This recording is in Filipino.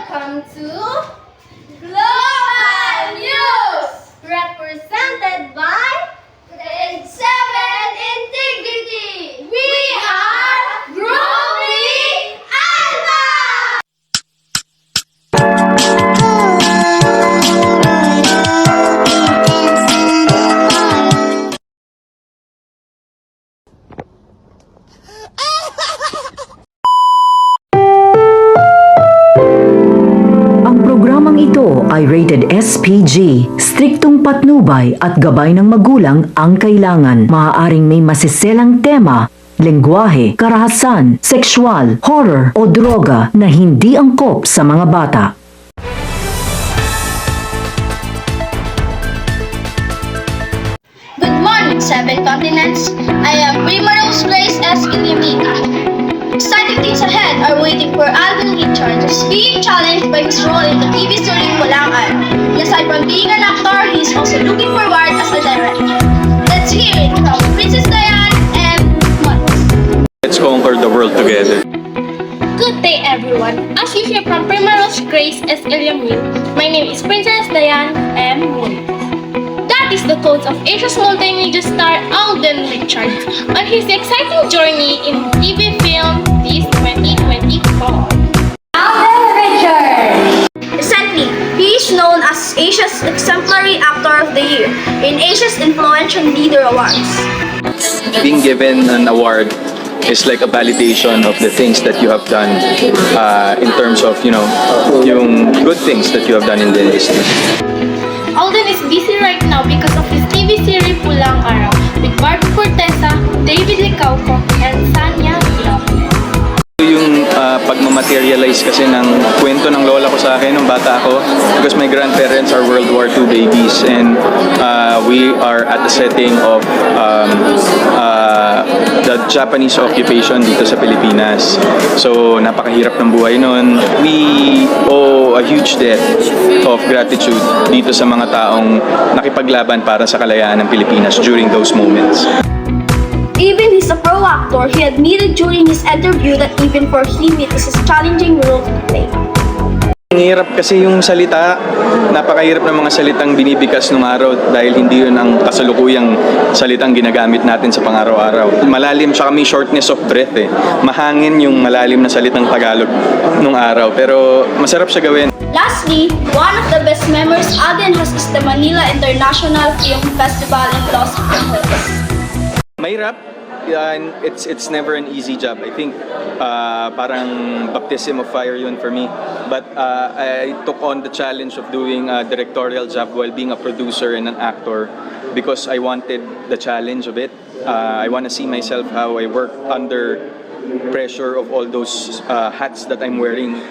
Welcome to Global News, represented by Grade 7 Integrity. We are Group Alpha! Ang programang ito ay rated SPG. Striktong patnubay at gabay ng magulang ang kailangan. Maaaring may masiselang tema, lengguwahe, karahasan, sexual, horror o droga na hindi angkop sa mga bata. Good morning, Seven Continents. I am Primrose Grace S. Ilimita. Exciting things ahead are waiting for Alvin Richards, who's being challenged by his role in the TV series Pulangan. And aside from being an actor, he's also looking forward as a director. Let's hear it from Princess Diane and Mods. Let's conquer the world together. Good day, everyone. As you hear from Primrose Grace S. Ilimita, my name is Princess Diane M. Mods. That is the tones of Asia's multimedia star Alden Richards on his exciting journey in TV film this 2024. Alden Richards! Recently, he is known as Asia's Exemplary Actor of the Year in Asia's Influential Leader Awards. Being given an award is like a validation of the things that you have done in terms of, yung good things that you have done in the industry. Alden is busy right now because of his TV series Pulang Araw with Barbie Fortesa, David Licauco, and Sanya Lopez. Yung pagmamaterialize kasi ng kwento ng lola ko sa akin nung bata ako, because my grandparents are World War II babies, and we are at the setting of the Japanese occupation dito sa Pilipinas. So napakahirap ng buhay nun. We owe a huge debt of gratitude dito sa mga taong nakipaglaban para sa kalayaan ng Pilipinas during those moments. Even he's a pro actor, he admitted during his interview that even for him it is a challenging role to play. Ang hirap kasi yung salita, napakahirap ng mga salitang binibigkas nung araw dahil hindi yun ang kasalukuyang salitang ginagamit natin sa pang-araw-araw. Malalim, siya kami shortness of breath eh. Mahangin yung malalim na salitang Tagalog nung araw, pero masarap siya gawin. Lastly, one of the best memories Alden has is the Manila International Film Festival in Los Angeles. Mahirap. It's never an easy job. I think parang baptism of fire yun for me. But I took on the challenge of doing a directorial job while being a producer and an actor because I wanted the challenge of it. I want to see myself how I work under pressure of all those hats that I'm wearing.